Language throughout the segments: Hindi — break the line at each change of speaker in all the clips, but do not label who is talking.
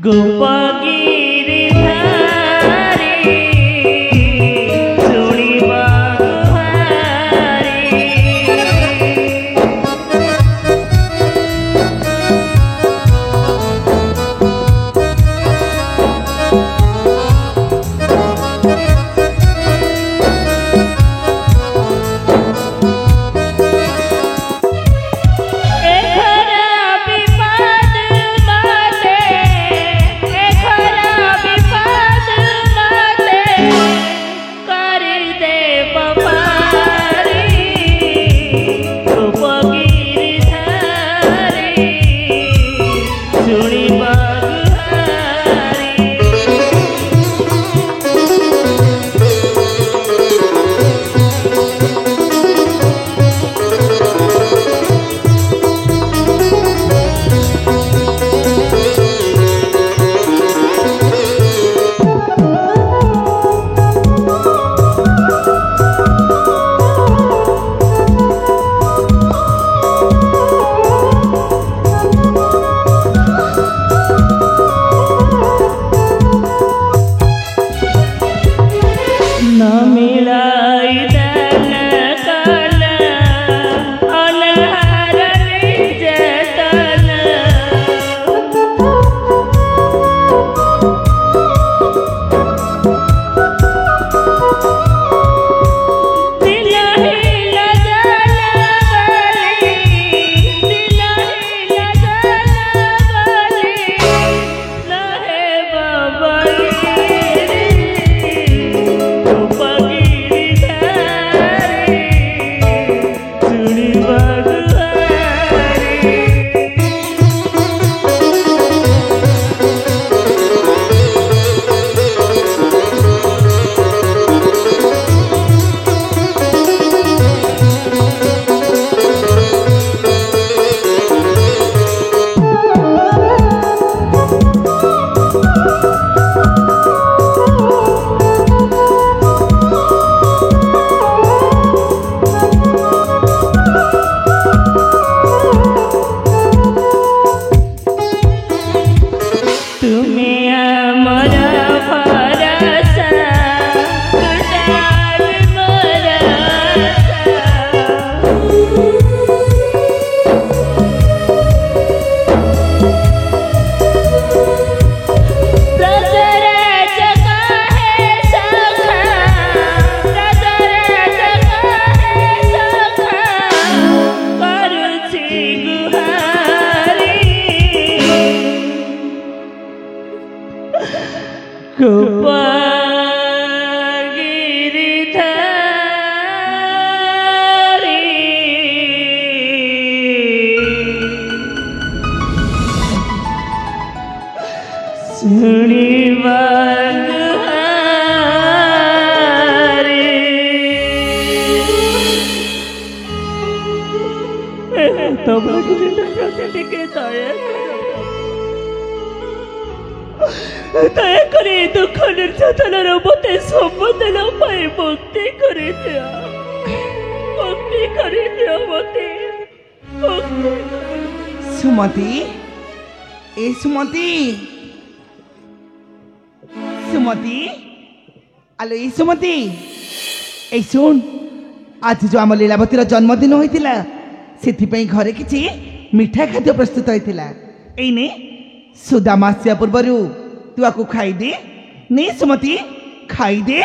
गोपगिरी धारी सुनिबा गुहारी दयाकरी दुख निर्यातनार मते सम्बोधन पाई मुक्ति करे दिया मते
सुमति ए सुमति सुमति आलो ए सुमति ए सुन आज जो आम लीलावतीर जन्मदिन होइतिला सेथिपई घरे किछि मिठा खाद्य प्रस्तुत होइतिला एने सुदामा आसिया पूर्वरु तू आको खाई दे नहीं सुमति खाई दे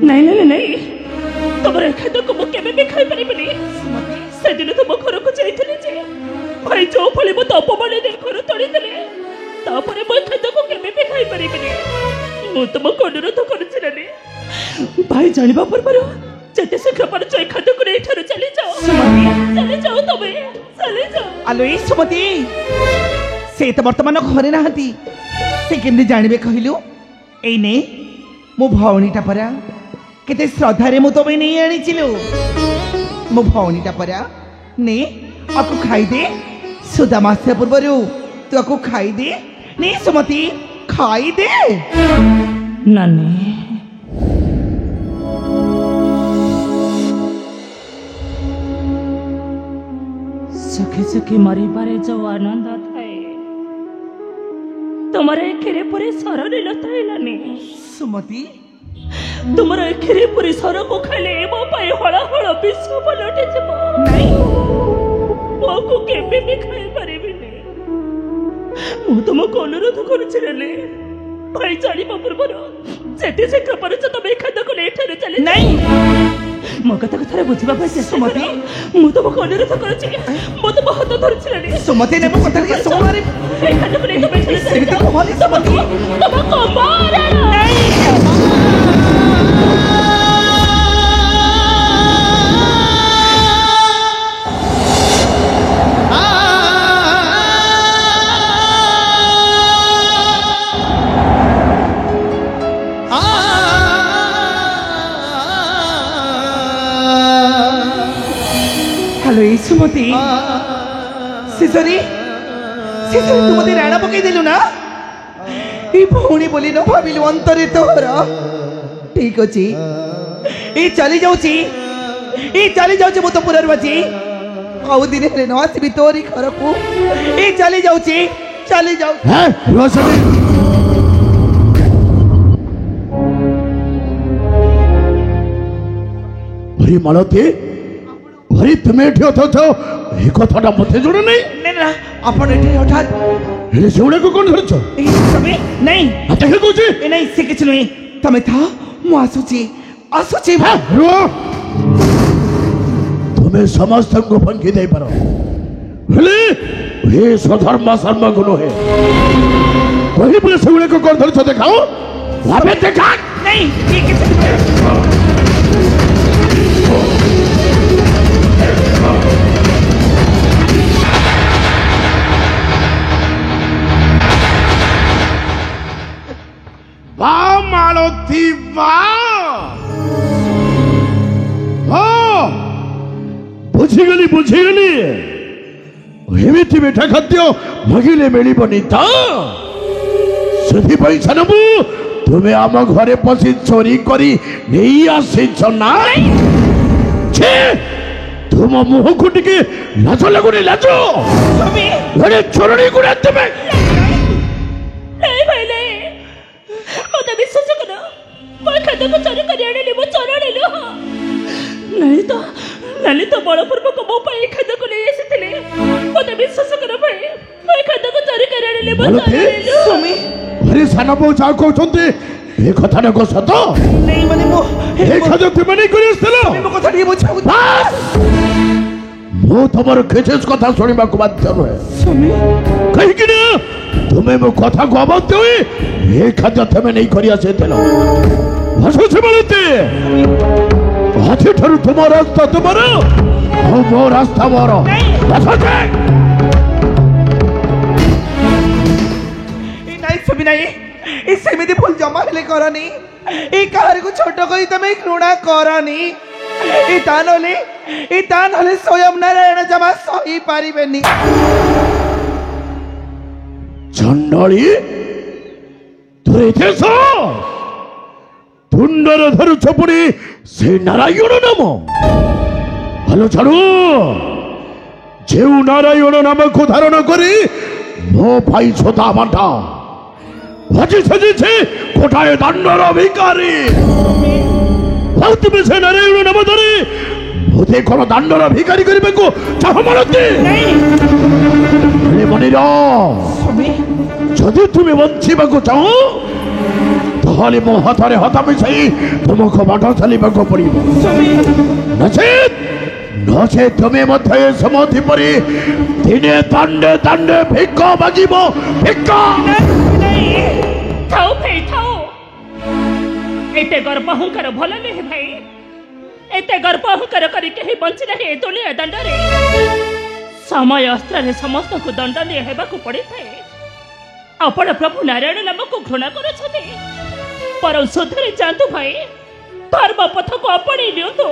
नहीं तमर खाद्य को केबे भी खाई परिबनी से दिन तुम घर को जाइथिले जे भाई जो फले मत अपमान दे घर तोड़ी देले तापरे मो खाद्य को केबे भी खाई परिबनी मु तुम अनुरोध करछि रे भाई जानिबा पूर्वरु जते शीघ्र पर जय खाद्य को एठार चली जाओ तबे चली जाओ
आलो ए सुमति से तो वर्तमान घरे नाहती से केमने जानबे कहिलु एने मो भौणीटा परा केते श्रद्धारे मु तबे नहीं आनिचिलु मो भौणीटा परा ने आको खाई दे सुदामास्य पूर्वरु तू आको खाई दे ने सुमति खाई दे
नानी सखी सखी मारी बारे जो आनंद थाए তোমার এখিরে পরে ସରରେ ଲତା ହେଲାନି
ସୁମତି
ତୁମର ଏଖିରେ ପରି ସରକୁ ଖାଇଲେ ମୋ ପାଇଁ ହଳ ହଳ ବିଷ ପଲଟିଯିବ
ନାଇଁ
ମୋକୁ କେବେ ବି ଖାଇପାରିବିନି ମୁଁ ତୁମକୁ ଅନୁରୋଧ କରୁଛି ରେଲେ ଭାଇ ଜାଣିବା ପୂର୍ବରୁ ଯେତେ ଶୀଘ୍ର ପାରୁଛ ତମେ ଏ ଖାଦ୍ୟକୁ ନେଇ ଏଠାରୁ ଚାଲି
ନାଇଁ
ମୋ କଥାକୁ ଥରେ ବୁଝିବା ପାଇଁ ଚେଷ୍ଟା
ସୁମତି
ମୁଁ ତୁମକୁ ଅନୁରୋଧ କରୁଛି ମୁଁ ତୁମ ହାତ ଧରୁଛି ରେଲେ
ସୁମତି ନେବ କଥା ଟିକେ ଶୁଣରେ
ଏ ଖାଦ୍ୟକୁ ନେଇ ତମେ ଏଠାରୁ
ସେମିତି କହନି ସୁମତି
ତମ କମାର
ନାଇଁ হ্যালো এই সুমতি ଶେଷରେ ତୁ ମତେ ରାଣ ପକେଇଦେଲୁ ନା ଏଇ ଭଉଣୀ ବୋଲି ନ ଭାବିଲୁ ଅନ୍ତରେ ତୋର ଠିକ ଅଛି ଏଇ ଚାଲି ଯାଉଛି ମୁଁ ତ ପୁନର୍ବାଜି ଆଉ ଦିନେ ହେଲେ ନ ଆସିବି ତୋରି ଘରକୁ ଏଇ ଚାଲି ଯାଉଛି
अरे मालती अरे तुम्हें एठी अथच ए कथाटा मते जोड़ नहीं
ନା ଆପଣ ଏଠି ହଠାତ୍
ए सेउडा को कोन धरछ
ଏଇ ତମେ ନାଇଁ
आते हे कोची
ଏ ନାଇଁ ସେ କିଛି ନୁହେଁ ତମେ ଥାଅ ମୁଁ ଆସୁଛି
हां रो तुम्हें समस्त को फंकी दे पारो हेले ए स्वधर्म शर्म गुण है कोई पुलिस सेउडा को कोन धरछ देखाओ भाबे देखा
ନାଇଁ ଏ କିଛି ନୁହେଁ
मालती बुझीगली एमती मिठा खाद्य मगिले मिलबनी तो सानबू तुम्हें आम घरे पशि चोरी करी नहीं आसीच ना तुम मुह को टिके लाज लगुनी लाज चोरणी गुड़ा तुम्हें
मत विश्वास कर मैं खाद्य को चोरी कर आने मो चोर आनिलु नहीं तो बलपूर्वक मो पाई खाद्य को ले आसीथिले मत विश्वास कर भाई मैं खाद्य को चोरी कर आने मो चोर आनिलु
अरे साना बो जा कहउछन्ते ए कथा न को सत
नहीं माने मो
ए खाद्य तुम नहीं करि आस्तलो
मो कथा ଟିକେ ବୁଝାଉ
मो तमर खेचेस कथा सुनिबा को बाध्य नहे
स्वामी
कहि कि ना तुम्हें मो कथा को अबाध्य हुई ए खाद्य तुम नहीं करि आसेतलो हसो से बोलते आधे ठारू तुम रास्ता तुमर और मो रास्ता मोर हसो से
ए नहीं स्वामी नहीं ए सेमिति भूल जमा हेले करनी ए काहर को छोट कहि तमे घृणा करनी ए तानले स्वयं नारायण जमा सही पारिबेनी
चंडाली तुरे देश तुंडर धरु छपुरी से नारायण नाम भलो छाड़ू जेउ नारायण नाम को धारण करी मो भाई छोटा माटा भजी सजी छे कोठाए दंडर भिकारी तुम से नारायण नाम धरी भूते कोन दंडर भिकारी करबे को चाह मारती नहीं मनी रो जदि तुम बंचिबा को चाहो ताले मो हाथरे हाथ मिसाई तुमको बाट चलिबा को पड़िबो नचे तुम्हें मथे समाधि परी दिने दंडे दंडे भिक्क मागिबो भिक्क
थाओ भाई थाओ एते गर्व अहंकार भल नहीं भाई एते गर्व अहंकार करी कहीं बंची नहीं दुनिया दंडरे समय अस्त्र समस्त को दंड दिए हेबाकू पड़ी थाए आपण प्रभु नारायण नाम को घृणा करुछते पर सुधरी जातु भाई धर्म पथ को अपने लियो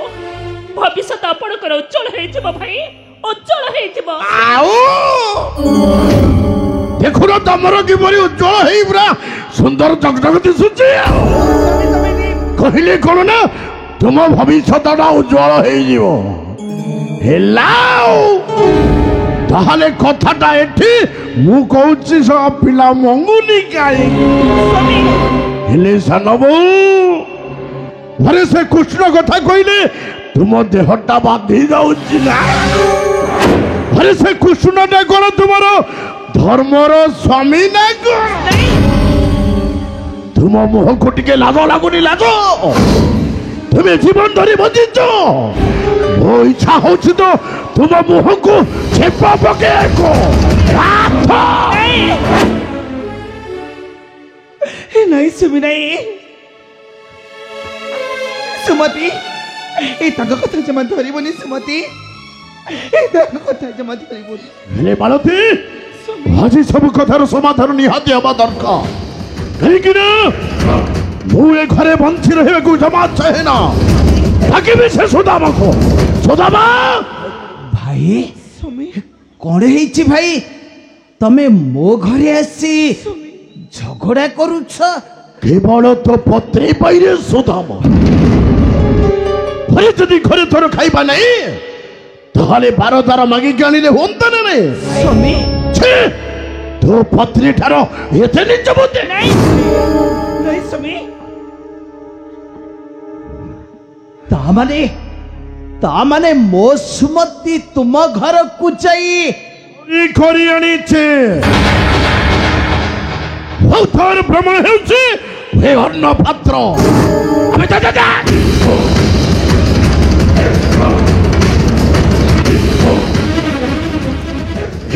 भविष्य आपणकर उज्जवल हो भाई उज्जवल हो
देखो ना तमर किपरि उज्जवल है पूरा सुंदर जगजग दिसुची कहले कोन ना तुम भविष्यटा उज्जवल हो जिवो हेलाओ তাহলে কথাটা এটি ମୁଁ କହୁଛି ସ ପିଲା ମଙ୍ଗୁନି କାହିଁକି
ସ୍ୱାମୀ
ହେଲେ ସାନ ବୋଉ ଘରେ ସେ କୃଷ୍ଣ କଥା କହିଲେ ତୁମ ଦେହଟା ବାନ୍ଧି ଯାଉଛି ନା ଘରେ ସେ କୃଷ୍ଣଟା କଣ ତୁମର ଧର୍ମର ସ୍ୱାମୀ ନା କଣ ତୁମ ମୁହଁକୁ ଟିକେ ଲାଜ ଲାଗୁନି ଲାଜ ତୁମେ ଜୀବନ ଧରି ବଞ୍ଚିଛ ମୋ ଇଚ୍ଛା ହଉଛି ତ ତୁମ ମୁହଁକୁ ଛେପ ପକେଇବାକୁ
ନାଇଁ ସୁମି ନାଇଁ ସୁମତି ଏ ତାଙ୍କ କଥା ଜମା ଧରିବନି ସୁମତି ଏ ତାଙ୍କ କଥା ଜମା ଧରିବନି
ହେଲେ ମାଳତୀ ଆଜି ସବୁ କଥାର ସମାଧାନ ନିହାତି ହେବା ଦରକାର କାହିଁକି ନା ମୁଁ ଏ ଘରେ ବଞ୍ଚି ରହିବାକୁ ଜମା ଚାହେଁ ନା ଡାକିବି ସେ ସୁଦାମକୁ ସୁଦାମା
ଭାଇ
ସୁମି
କଣ ହେଇଛି ଭାଇ ତମେ ମୋ ଘରେ ଆସି ଝଗଡ଼ା କରୁଛ
କେବଳ ତ ପତ୍ରୀ ପାଇରେ ସୁଦାମ ଘରେ ଯଦି ଘରେ ତୋର ଖାଇବା ନାହିଁ ତାହେଲେ ବାର ଦ୍ୱାର ମାଗିକି ଆଣିଲେ ହୁଅନ୍ତା ନା ନାହିଁ
ସୁମି
ଛେ ତୋ ପତ୍ନୀ ଠାରୁ ଏତେ ନିଜ ବୁଦ୍ଧି
ନାଇଁ ସୁମି
ତାମାନେ ମୋ ସୁମତି ତୁମ ଘରକୁ ଯାଇ
କରି ଆଣିଛେ ଆଉ ତାର ପ୍ରମାଣ ହେଉଛି ହେ ଅନ୍ନ ପାତ୍ର ଆମେ ଯା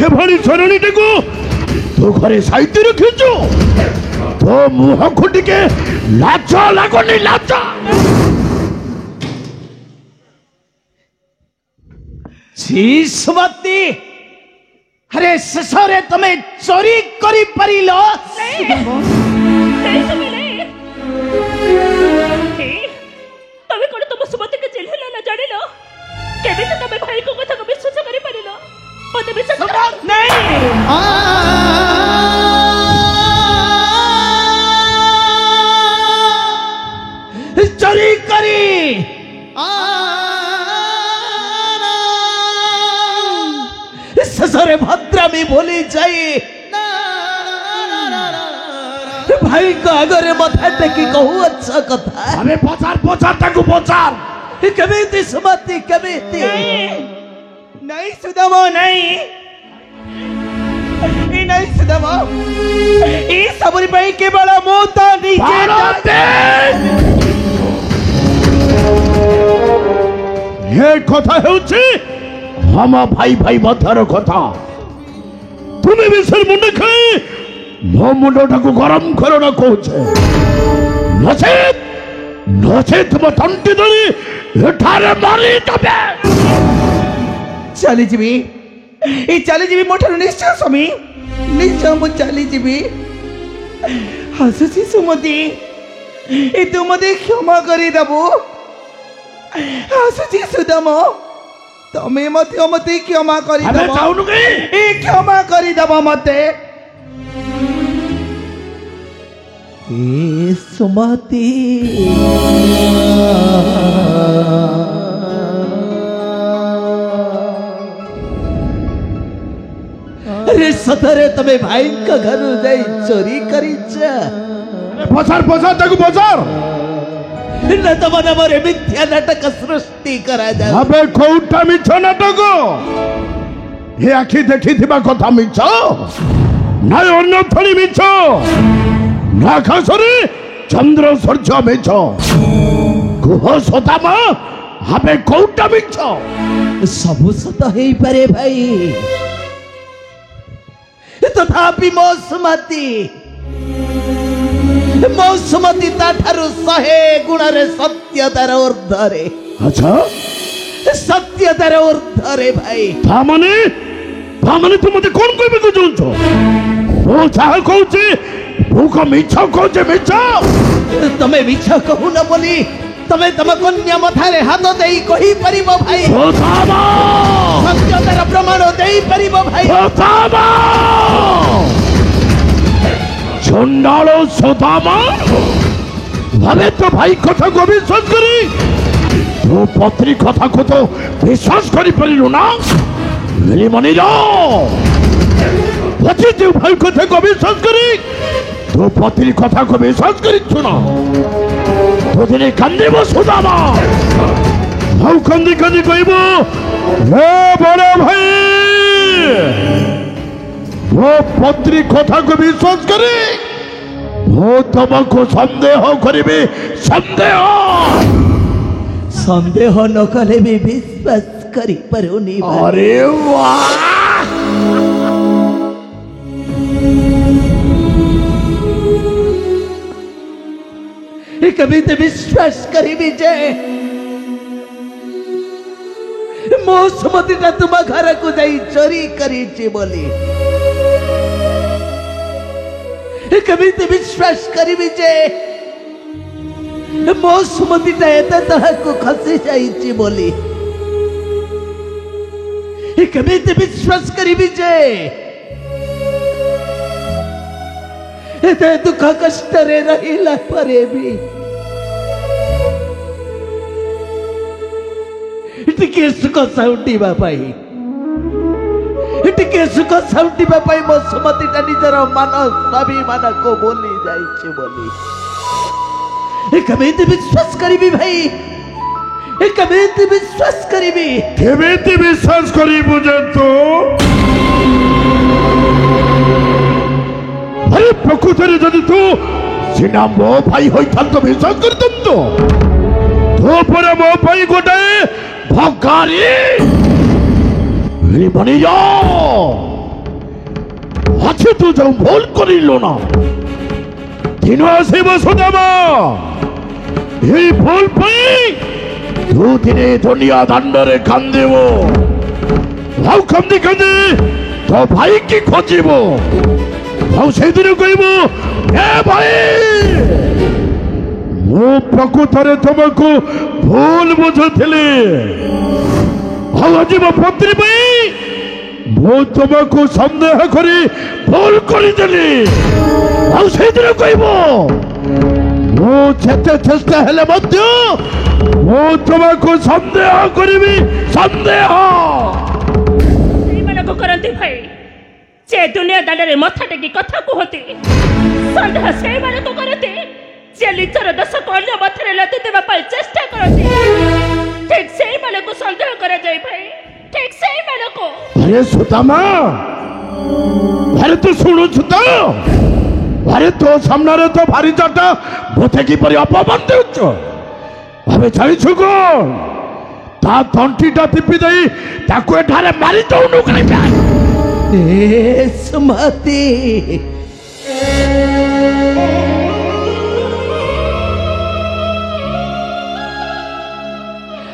ଏଭଳି ଚରଣୀଟିକୁ ତୋ ଘରେ ସାଇତି ରଖିଛୁ ତୋ ମୁହଁକୁ ଟିକେ ଲାଜ ଲାଗୁନି ଲାଜ
छी सुमति अरे शेषरे तमे चोरी करी परिल
नहीं सुमी नहीं तबे कोन तुम सुमति के चिल्हला ना जानिलो केबे तो तबे भाई को कथा को विश्वास करि परिलो मते विश्वास कर नहीं
चोरी करी शेषरे भद्रामी भूली जाई भाई को आगरे मथा टेकी कहू अच्छा कथा
अरे पचार पचार ताकू पचार
केमिति सुमति केमिति
नहीं सुदाम नहीं ए नहीं सुदाम ए सबरी ପାଇଁ କେବଳ ମୁଁ ତ ନିଜେ
ये कथा ହେଉଛି हम भाई भाई मध्यर कथा तुम्हें भी सर मुंड खाई मो मुंडटा को गरम करो ना कहुचे नचेत मो तंटी धरी एठारे मारी तबे
चली जीवी ए चली जीवी मोठर निश्चय स्वामी निश्चय मु चली जीवी हसुची सुमति ए तू मते क्षमा करी दबो हसुची सुदाम तमे मते क्षमा करी
अबे
दबो
चाउनु के
ए क्षमा करी दबो मते
ए सुमति अरे सतरे तमे भाई का घर जाई चोरी करी
पचार पचार ताकू पचार
न तो मन मोरे मिथ्या नाटक सृष्टि करा जा
अबे कोउटा मिछ नाटक हे आखि देखि थिबा कथा मिछ ना अन्न थली मिछ ना खासरे चंद्र सूर्य मिछ कुह सदामा अबे कोउटा मिछ
सबु सत हेई पारे भाई तथापि मौसुमती ताठारु 100 गुणरे सत्यतार ऊर्ध्वरे
अच्छा
सत्यतार ऊर्ध्वरे भाई
तामाने तू मते कोन कहबे को जोंछो ओ चाह कहूची भूख मिछ कहूचे मिछ
तमे मिछ कहू न बोली तमे तम कन्या मथारे हाथ देई कहि परिबो भाई
ओ तामा
सत्यतार प्रमाण देई परिबो भाई
ओ तामा चंडालो सोदामा भावे तो भाई कथा को विश्वास करी तो पत्री कथा को तो विश्वास करी परिलु ना মনে যাও পতি তুই ভাই কথা কবি সংস্করি তো পতির কথা কবি সংস্করি শোনা তোদিনে কান্দিব সুদামা ভাউ কান্দি কান্দি কইব হে বড় ভাই ও পত্রী কথা কবি বিশ্বাস করে ও তোমাকে সন্দেহ করিবে সন্দেহ
সন্দেহ নকলে বি বিশ্বাস করি পারুনি
আরে বাহ
কেমিতি বিশ্বাস করিবি যে ମୋ ସୁମତିଟା ତୁମ ଘରକୁ ଯାଇ ଚୋରି କରିଛି ବୋଲି କେମିତି ବିଶ୍ୱାସ କରିବି ଯେ ମୋ ସୁମତିଟା ଏତେ ତଳକୁ ଖସି ଯାଇଛି ବୋଲି କେମିତି ବିଶ୍ୱାସ କରିବି ଯେ ଏତେ ଦୁଃଖ କଷ୍ଟରେ ରହିଲା ପରେ ବି ଟିକେ ସୁଖ ସାଉଟିବା ପାଇଁ ଟିକେ ସୁଖ ସାଉଟିବା ପାଇଁ ମୋ ସୁମତିଟା ନିଜର ମାନ ସ୍ୱାଭିମାନକୁ ଭୁଲି ଯାଇଛି ବୋଲି କେମିତି ବିଶ୍ୱାସ କରିବି ଭାଇ କେମିତି ବିଶ୍ୱାସ କରିବି
କେମିତି ବିଶ୍ୱାସ କରିବୁ ଯେ ତୁ ଆରେ ପ୍ରକୃତରେ ଯଦି ତୁ ସିନା ମୋ ଭାଇ ହୋଇଥାନ୍ତ ବିଶ୍ୱାସ କରିଥାନ୍ତୁ ତୋ ପରେ ମୋ ପାଇଁ ଗୋଟାଏ ଭଗାରୀ ବନି ଯାଅ ଅଛି ତୁ ଯୋଉ ଭୁଲ କରିଲୁ ନା ଦିନ ଆସିବ ସୁଦାମା এই ভুল ପାଇଁ ତୁ ଦିନେ ଦୁନିଆ ଦାଣ୍ଡରେ କାନ୍ଦିବୁ ଆଉ କାନ୍ଦି କାନ୍ଦି ତୋ ଭାଇକି ଖୋଜିବୁ ଆଉ ସେଇଦିନ କହିବୁ ଏ ଭାଇ ମୁଁ ପ୍ରକୃତରେ ତୁମକୁ ଭୁଲ ବୁଝୁଥିଲି ଆଉ ଆଜି ମୋ ପତ୍ନୀ ପାଇଁ ମୁଁ ତୁମକୁ ସନ୍ଦେହ କରି ଭୁଲ କରିଦେଲି ଆଉ ସେଇଦିନ କହିବ ମୁଁ ଯେତେ ଚେଷ୍ଟା ହେଲେ ମଧ୍ୟ ମୁଁ ତୁମକୁ ସନ୍ଦେହ କରିବି ସନ୍ଦେହ
ସେଇମାନଙ୍କୁ କରନ୍ତି ଭାଇ ସେ ଦୁନିଆ ଦାଣ୍ଡରେ ମଥା ଟେକି କଥା କୁହନ୍ତି ସନ୍ଦେହ ସେଇମାନଙ୍କୁ କରନ୍ତି ସେ ନିଜର ଦୋଷକୁ ଅନ୍ୟ ମଥାରେ ଲଦି ଦେବା ପାଇଁ ଚେଷ୍ଟା କରନ୍ତି ଠିକ୍ ସେଇମାନଙ୍କୁ ସନ୍ଦେହ କରାଯାଏ ଭାଇ ଠିକ୍ ସେଇମାନଙ୍କୁ
ଆରେ ସୁଦାମା ଆରେ ତୁ ଶୁଣୁଛୁ ତ ଆରେ ତୋ ସାମ୍ନାରେ ତ ଭାରି ଚାଟା ମୋତେ କିପରି ଅପମାନ ଦେଉଛୁ ଭାବେ ଜାଣିଛୁ କଣ ତା ତଣ୍ଟିଟା ଟିପି ଦେଇ ତାକୁ ଏଠାରେ ମାରି ଦଉନୁ କାହିଁକି
ସୁମତି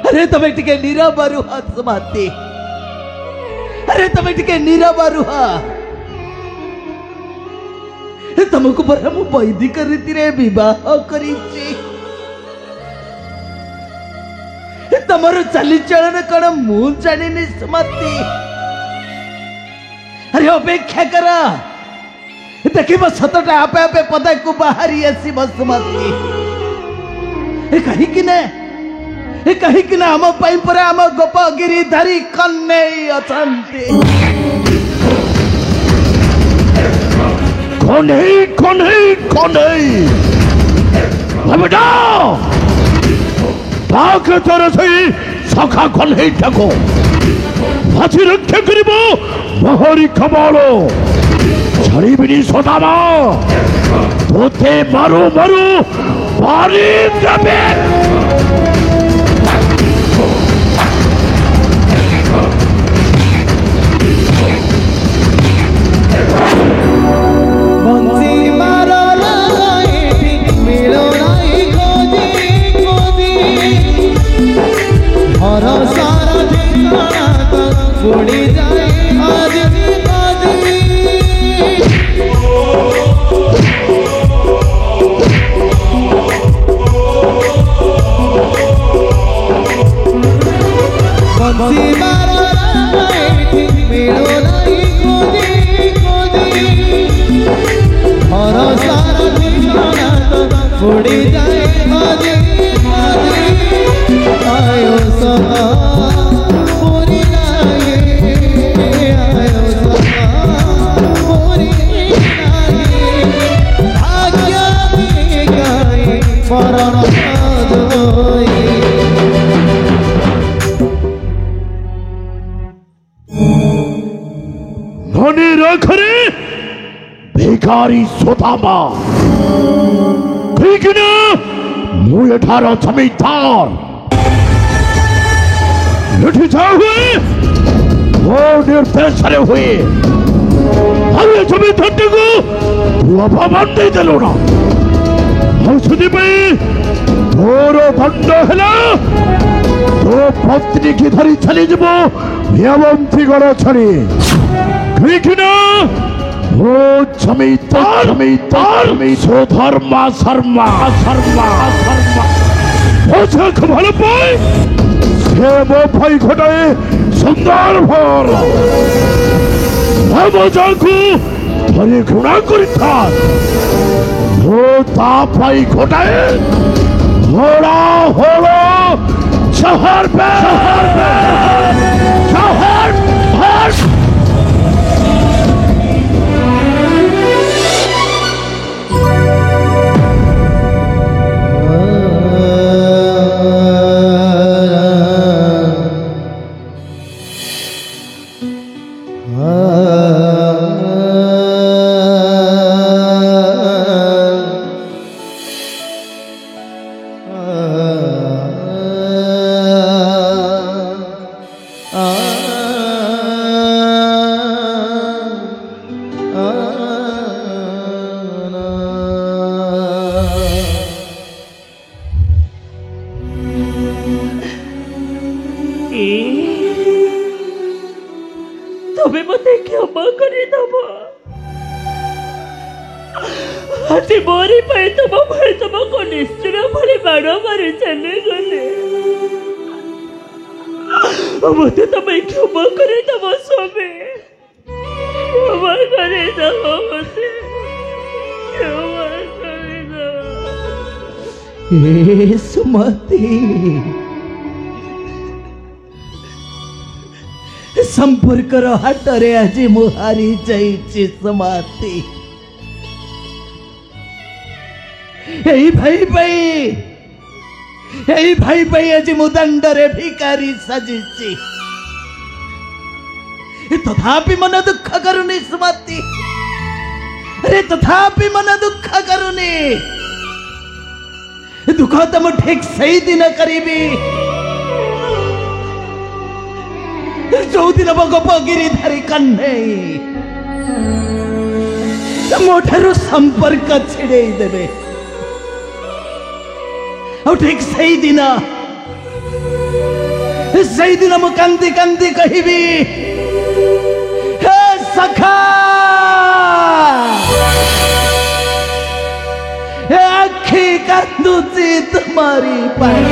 अरे तमें टिके नीरव रुह सुमति अरे तमें टिके नीरव रुह तुमको पर हम वैदिक रीति रे विवाह करिछि तमरो चाली चलन कण मु जानिनी सुमति अरे अपेक्षा कर देखिब सतटा आपे आपे पदा को बाहरी आसीब सुमति कहीं कि ना आम पाई पर आम गोपगिरी धारी कन्हई अछंती
कन्हई कन्हई कन्हई बेटा बाके तोर सही सखा कन्हई ठाको भाजी रक्षा करिब मोहरी कमल छड़ीबिनी सदामा तोते मारू मारू मारी देबे ଭିକାରୀ ସୁଦାମା କାହିଁକିନା ମୁଁ ଏଠାର ଜମିଦାର ଏଠି ଯାହା ହୁଏ ମୋ ନିର୍ଦ୍ଦେଶରେ ହୁଏ ଆଉ ଏ ଜମିଦାରଟିକୁ ତୁ ଅପମାନ ଦେଇଦେଲୁ ନା ଆଉ ସେଥିପାଇଁ ମୋର ଦଣ୍ଡ ହେଲା ତୋ ପତ୍ନୀ କି ଧରି ଚାଲିଯିବ ଭିଆବନ୍ତୀଗଡ଼ ଛାଡ଼ି କାହିଁକିନା ମୋ ଜମିଦାର ସୁଧର୍ମା ଶର୍ମା ମୋ ଝିଅକୁ ଭଲ ପାଏ ସେ ମୋ ଭାଇ ଘଟାଏ ସୁନ୍ଦର ଭର ମୋ ଯାକୁ ଧରି ଘୃଣା କରିଥାଏ ମୁଁ ତା ପାଇଁ ଘଟାଏ ହୋଳା ହୋଳ शहर पे
তুমি মতে ক্ষমা করে দেব আজ মোরি পাই তম ভাই তোমাকে নিশ্চয় ভরে বাড় মারি চলে গলে মতে তুমি ক্ষমা করে দেব স্বামী ক্ষমা করে দেব মতে ক্ষমা করে দেব
सुमति संपर्कर हाटरे आज मु हारी जाइछि सुमति एई भाई पाई आज मु दंडरे भिकारी सजिछि तथापि मन दुख करुनी सुमति अरे तथापि मन दुख करुनी दुख तो मु ठीक सही दिन करीबी जो दिन मो गोपगिरी धारी कन्हे मोठारू संपर्क छिड़े देवे और ठीक सही दिन मु कांदी कांदी कहिबी हे सखा हे आखी कांदुची तुम्हारी पाई